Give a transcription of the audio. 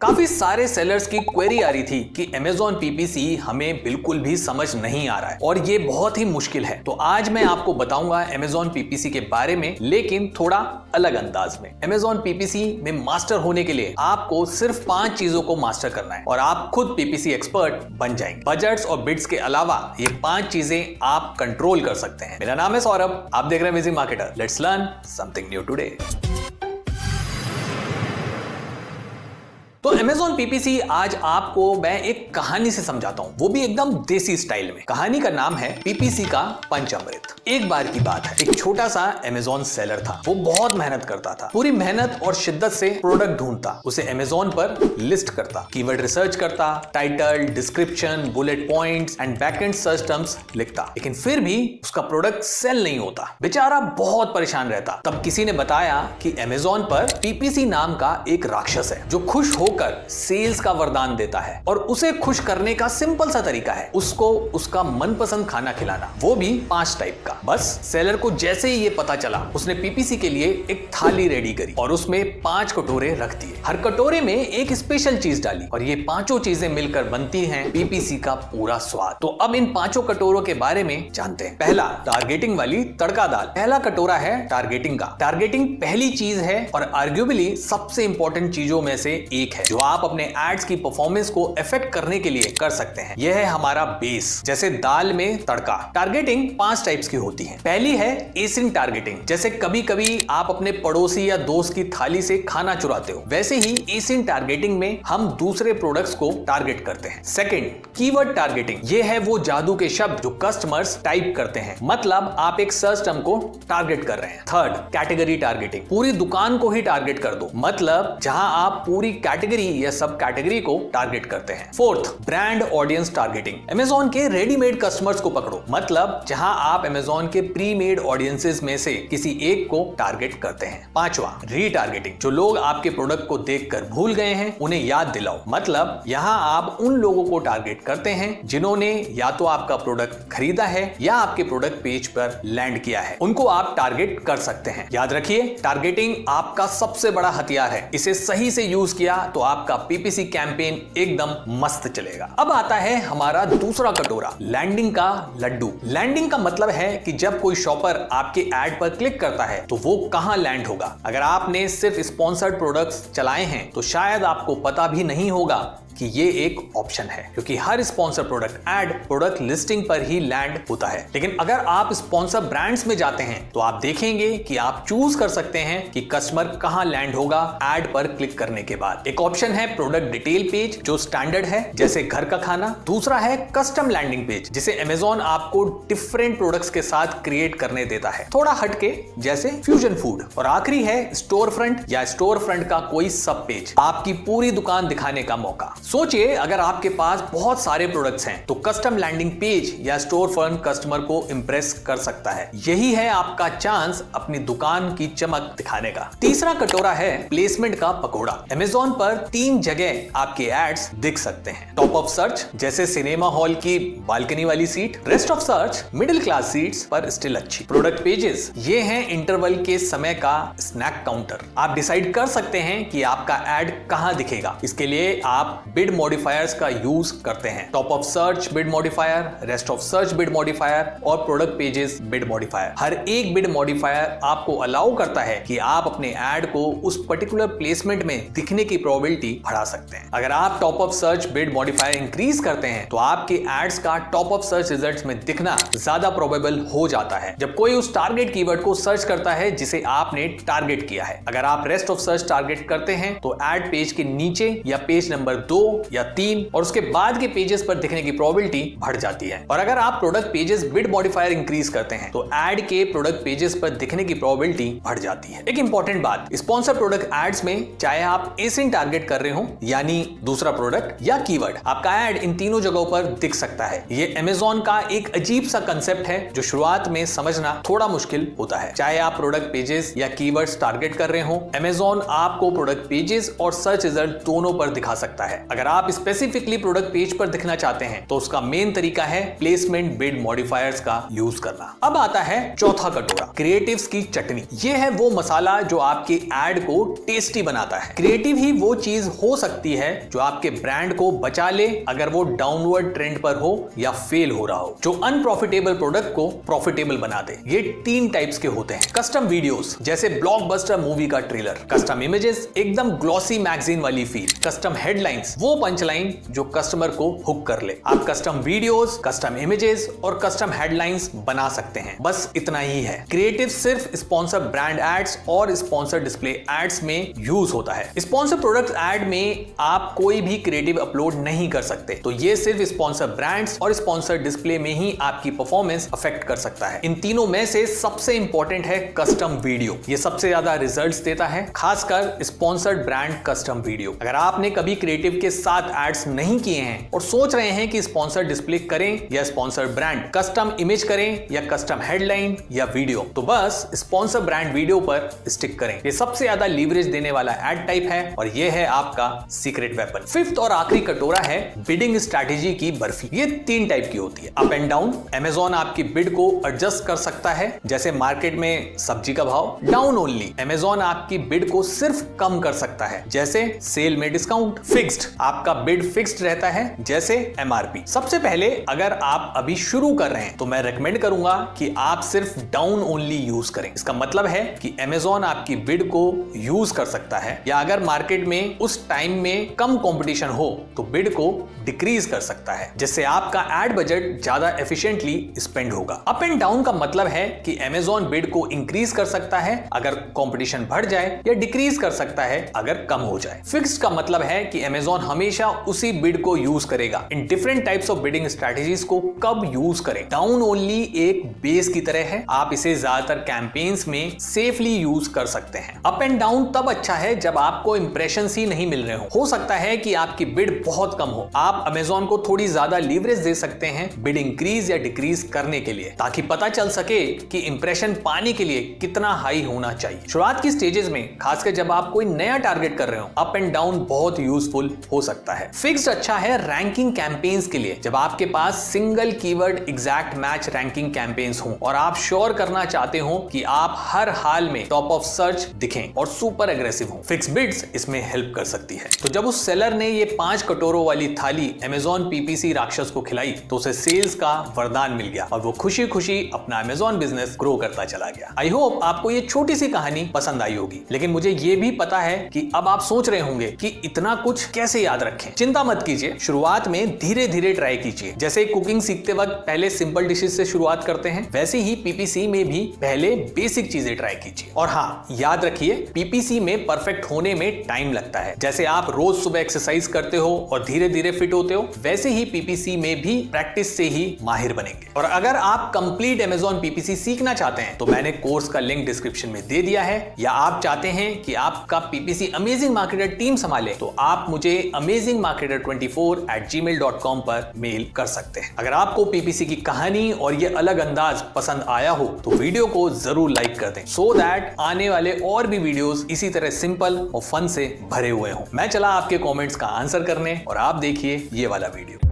काफी सारे सेलर्स की क्वेरी आ रही थी कि Amazon PPC हमें बिल्कुल भी समझ नहीं आ रहा है और ये बहुत ही मुश्किल है। तो आज मैं आपको बताऊंगा Amazon PPC के बारे में, लेकिन थोड़ा अलग अंदाज में। Amazon PPC में मास्टर होने के लिए आपको सिर्फ 5 चीजों को मास्टर करना है और आप खुद PPC एक्सपर्ट बन जाएंगे। बजट्स और बिड्स के अलावा ये 5 चीजें आप कंट्रोल कर सकते हैं। मेरा नाम है सौरभ, आप देख रहे हैं wheezing marketer. Let's learn something new today. तो Amazon PPC आज आपको मैं एक कहानी से समझाता हूं, वो भी एकदम देसी स्टाइल में। कहानी का नाम है PPC का पंचामृत। एक बार की बात है, एक छोटा सा Amazon सेलर था। वो बहुत मेहनत करता था, पूरी मेहनत और शिद्दत से प्रोडक्ट ढूंढता, उसे Amazon पर लिस्ट करता, कीवर्ड रिसर्च करता, title, description, bullet points and backend search terms लिखता, लेकिन फिर भी उसका प्रोडक्ट सेल नहीं होता। बेचारा बहुत परेशान रहता। तब किसी ने बताया कि Amazon पर PPC नाम का एक राक्षस है जो खुश होकर सेल्स का वरदान देता है, और उसे खुश करने का सिंपल सा तरीका है उसको उसका मनपसंद खाना खिलाना, वो भी 5 टाइप का। बस सेलर को जैसे ही ये पता चला, उसने PPC के लिए एक थाली रेडी करी और उसमें 5 कटोरे रख दिए। हर कटोरे में एक स्पेशल चीज डाली और ये 5 चीजें मिलकर बनती हैं PPC का पूरा स्वाद। तो अब इन 5 कटोरों के बारे में जानते हैं। पहला, टारगेटिंग वाली तड़का दाल। पहला कटोरा है टारगेटिंग का। टारगेटिंग पहली चीज है और आर्ग्यूबली सबसे इंपॉर्टेंट चीजों में से एक है जो आप अपने एड्स की परफॉर्मेंस को इफेक्ट करने के लिए कर सकते हैं। यह है हमारा बेस। जैसे दाल में तड़का। टारगेटिंग 5 टाइप्स की होती है। पहली है एसिंग टारगेटिंग। जैसे कभी कभी आप अपने पड़ोसी या दोस्त की थाली से खाना चुराते हो, वैसे ही एसिंग टारगेटिंग में हम दूसरे प्रोडक्ट्स को टारगेट करते हैं। Second, keyword targeting. यह है वो जादू के शब्द जो कस्टमर्स टाइप करते हैं, मतलब आप एक सर्च टर्म को टारगेट कर रहे हैं। Third, category targeting. पूरी दुकान को ही टारगेट कर दो, मतलब जहां आप पूरी कैटेगरी या सब कैटेगरी को टारगेट करते हैं। Fourth, brand audience targeting. Amazon के रेडीमेड कस्टमर्स को पकड़ो, मतलब जहां आप Amazon के प्री मेड ऑडियंसेस में से किसी एक को टारगेट करते हैं। पांचवा, रीटारगेटिंग। जो लोग आपके प्रोडक्ट को देखकर भूल गए हैं उन्हें याद दिलाओ, मतलब यहां आप उन लोगों को टारगेट करते हैं जिन्होंने या तो आपका प्रोडक्ट खरीदा है या आपके प्रोडक्ट पेज पर लैंड किया है, उनको आप टारगेट कर सकते हैं। याद रखिए, टारगेटिंग आपका सबसे बड़ा हथियार है। इसे सही से यूज किया तो आपका PPC कैंपेन एकदम मस्त चलेगा। अब आता है हमारा दूसरा कटोरा, लैंडिंग का लड्डू। लैंडिंग का मतलब है कि जब कोई शॉपर आपके ऐड पर क्लिक करता है तो वो कहां लैंड होगा। अगर आपने सिर्फ स्पॉन्सर्ड प्रोडक्ट्स चलाए हैं तो शायद आपको पता भी नहीं होगा कि ये एक ऑप्शन है, क्योंकि हर sponsor product ad product listing पर ही लैंड होता है। लेकिन अगर आप स्पॉन्सर ब्रांड्स में जाते हैं तो आप देखेंगे कि आप चूज कर सकते हैं कि कस्टमर कहां लैंड होगा ऐड पर क्लिक करने के बाद। एक ऑप्शन है प्रोडक्ट डिटेल पेज जो स्टैंडर्ड है, जैसे घर का खाना। दूसरा है कस्टम लैंडिंग पेज, जिसे Amazon आपको डिफरेंट प्रोडक्ट्स के साथ क्रिएट करने देता है, थोड़ा हटके, जैसे फ्यूजन फूड। और आखिरी है स्टोर फ्रंट या स्टोर फ्रंट का कोई सब पेज, आपकी पूरी दुकान दिखाने का मौका। सोचिए, अगर आपके पास बहुत सारे प्रोडक्ट्स हैं तो कस्टम लैंडिंग पेज या स्टोर फ्रंट कस्टमर को इंप्रेस कर सकता है। यही है आपका चांस अपनी दुकान की चमक दिखाने का। तीसरा कटोरा है प्लेसमेंट का पकोड़ा। Amazon पर 3 जगह आपके एड्स दिख सकते हैं। टॉप ऑफ सर्च, जैसे सिनेमा हॉल की बालकनी वाली seat. Rest of search, middle class seats पर स्टिल अच्छी। प्रोडक्ट पेजेस, ये हैं इंटरवल के समय का स्नैक काउंटर। आप डिसाइड कर सकते हैं कि आपका एड कहां दिखेगा। इसके लिए आप बिड मॉडिफायर्स का यूज करते हैं। Top of search bid modifier, rest of search bid modifier और प्रोडक्ट पेजेस बिड मॉडिफायर। हर एक बिड मॉडिफायर आपको अलाउ करता है कि आप अपने ऐड को उस पर्टिकुलर प्लेसमेंट में दिखने की प्रोबेबिलिटी बढ़ा सकते हैं। अगर आप top of search bid modifier increase करते हैं तो आपके एड्स का टॉप ऑफ सर्च रिजल्ट्स में दिखना ज्यादा प्रोबेबल हो जाता है जब कोई उस टारगेट कीवर्ड को सर्च करता है जिसे आपने टारगेट किया है। अगर आप रेस्ट ऑफ सर्च टारगेट करते हैं तो एड पेज के नीचे या पेज नंबर 2 या 3 और उसके बाद के पेजेस पर दिखने की प्रोबेबिलिटी बढ़ जाती है। और अगर आप product pages bid modifier increase करते हैं तो ऐड के प्रोडक्ट पेजेस पर दिखने की प्रोबेबिलिटी बढ़ जाती है। एक इंपॉर्टेंट बात, स्पॉन्सर प्रोडक्ट एड्स में चाहे आप एसिंग टारगेट कर रहे हो यानी दूसरा प्रोडक्ट या कीवर्ड, आपका ऐड इन तीनों जगहों पर दिख सकता है। ये Amazon का एक अजीब सा कंसेप्ट है जो शुरुआत में समझना थोड़ा मुश्किल होता है। चाहे आप प्रोडक्ट पेजेस या कीवर्ड्स टारगेट कर रहे हो, Amazon आपको प्रोडक्ट पेजेस और सर्च रिजल्ट दोनों पर दिखा सकता है। अगर अगर आप स्पेसिफिकली प्रोडक्ट पेज पर दिखना चाहते हैं तो उसका मेन तरीका है प्लेसमेंट बिड मॉडिफायर्स का यूज करना। अब आता है चौथा कटोरा, क्रिएटिव्स की चटनी। ये है वो मसाला जो आपके एड को टेस्टी बनाता है। क्रिएटिव ही वो चीज हो सकती है जो आपके ब्रांड को बचा ले अगर वो डाउनवर्ड ट्रेंड पर हो या फेल हो रहा हो, जो अनप्रॉफिटेबल प्रोडक्ट को प्रॉफिटेबल बना दे। ये 3 टाइप्स के होते हैं। कस्टम वीडियोस जैसे ब्लॉकबस्टर मूवी का ट्रेलर, कस्टम इमेजेस एकदम ग्लॉसी मैगजीन वाली फील, कस्टम हेडलाइंस वो पंचलाइन जो कस्टमर को हुक कर ले। आप कस्टम वीडियोस, कस्टम इमेजेस और कस्टम हेडलाइंस बना सकते हैं, बस इतना ही है। क्रिएटिव सिर्फ स्पॉन्सर ब्रांड एड्स और स्पॉन्सर डिस्प्ले एड्स में यूज होता है। स्पॉन्सर प्रोडक्ट एड में आप कोई भी क्रिएटिव अपलोड नहीं कर सकते, तो ये सिर्फ स्पॉन्सर ब्रांड्स और स्पॉन्सर डिस्प्ले में ही आपकी परफॉर्मेंस अफेक्ट कर सकता है। इन तीनों में से सबसे इंपॉर्टेंट है कस्टम वीडियो। ये सबसे ज्यादा रिजल्ट्स देता है, खासकर स्पॉन्सर्ड ब्रांड कस्टम वीडियो। अगर आपने कभी क्रिएटिव के साथ एड्स नहीं किए हैं और सोच रहे हैं कि स्पॉन्सर डिस्प्ले करें या स्पॉन्सर ब्रांड, कस्टम इमेज करें या कस्टम हेडलाइन या वीडियो, तो बस स्पॉन्सर ब्रांड वीडियो पर स्टिक करें। ये सबसे ज्यादा लीवरेज देने वाला एड टाइप है और ये है आपका सीक्रेट वेपन। फिफ्थ और आखिरी कटोरा है बिडिंग स्ट्रैटेजी की बर्फी। ये 3 टाइप की होती है, अप एंड डाउन। अमेज़न आपकी बिड को एडजस्ट कर सकता है, जैसे मार्केट में सब्जी का भाव। डाउन ओनली, अमेज़न आपकी बिड को सिर्फ कम कर सकता है, जैसे सेल में डिस्काउंट। फिक्स्ड, आपका बिड फिक्स्ड रहता है, जैसे एमआरपी। सबसे पहले अगर आप अभी शुरू कर रहे हैं तो मैं रेकमेंड करूंगा कि आप सिर्फ डाउन ओनली यूज करें। इसका मतलब है कि अमेज़न आपकी बिड को यूज कर सकता है, या अगर मार्केट में उस टाइम में कम कंपटीशन हो तो बिड को डिक्रीज कर सकता है, जिससे आपका एड बजट ज्यादा एफिशिएंटली स्पेंड होगा। अप एंड डाउन का मतलब है कि अमेज़न बिड को इंक्रीज कर सकता है अगर कंपटीशन बढ़ जाए, या डिक्रीज कर सकता है अगर कम हो जाए। फिक्स्ड का मतलब है कि अमेज़न हमेशा उसी बिड को यूज करेगा। In different types of bidding strategies को कब यूज करें? डाउन ओनली एक बेस की तरह है, आप इसे ज्यादातर कैंपेन्स में सेफली यूज कर सकते हैं। अप एंड डाउन तब अच्छा है जब आपको इंप्रेशंस ही नहीं मिल रहे हो सकता है कि आपकी बिड बहुत कम हो। आप अमेज़न को थोड़ी ज्यादा लीवरेज दे सकते हैं बिड इंक्रीज या डिक्रीज करने के लिए, ताकि पता चल सके कि इंप्रेशन पाने के लिए कितना हाई होना चाहिए। शुरुआत की स्टेजेस में, खासकर जब आप कोई नया टारगेट कर रहे हो, अप एंड डाउन बहुत यूजफुल हो सकता है। फिक्स्ड अच्छा है रैंकिंग कैंपेन्स के लिए, जब आपके पास single keyword exact match ranking campaigns हो और आप श्योर करना चाहते हो कि आप हर हाल में टॉप ऑफ सर्च दिखें और सुपर एग्रेसिव हो। फिक्स बिड्स इसमें हेल्प कर सकती है। तो जब उस सेलर ने ये 5 कटोरों वाली थाली अमेज़न पीपीसी राक्षस को खिलाई तो उसे सेल्स का वरदान मिल गया और वो खुशी खुशी अपना अमेज़न बिजनेस ग्रो करता चला गया। आई होप आपको ये छोटी सी कहानी पसंद आई होगी, लेकिन मुझे ये भी पता है कि अब आप सोच रहे होंगे कि इतना कुछ कैसे याद रखें। चिंता मत कीजिए, शुरुआत में धीरे धीरे ट्राई कीजिए। जैसे कुकिंग सीखते वक्त पहले सिंपल डिशेस से शुरुआत करते हैं, वैसे ही पीपीसी में भी पहले बेसिक चीजें ट्राई कीजिए। और हाँ, याद रखिए पीपीसी में परफेक्ट होने में टाइम लगता है। जैसे आप रोज सुबह एक्सरसाइज करते हो और धीरे धीरे फिट होते हो, वैसे ही पीपीसी में भी प्रैक्टिस से ही माहिर बनेंगे। और अगर आप कंप्लीट अमेज़न पीपीसी सीखना चाहते हैं तो मैंने कोर्स का लिंक डिस्क्रिप्शन में दे दिया है, या आप चाहते हैं कि आपका पीपीसी अमेजिंग मार्केटर टीम संभाले तो आप मुझे amazingmarketer24@gmail.com पर मेल कर सकते हैं। अगर आपको पीपीसी की कहानी और ये अलग अंदाज पसंद आया हो तो वीडियो को जरूर लाइक कर दें, सो दैट आने वाले और भी वीडियोस इसी तरह सिंपल और फन से भरे हुए हों। मैं चला आपके कमेंट्स का आंसर करने और आप देखिए ये वाला वीडियो।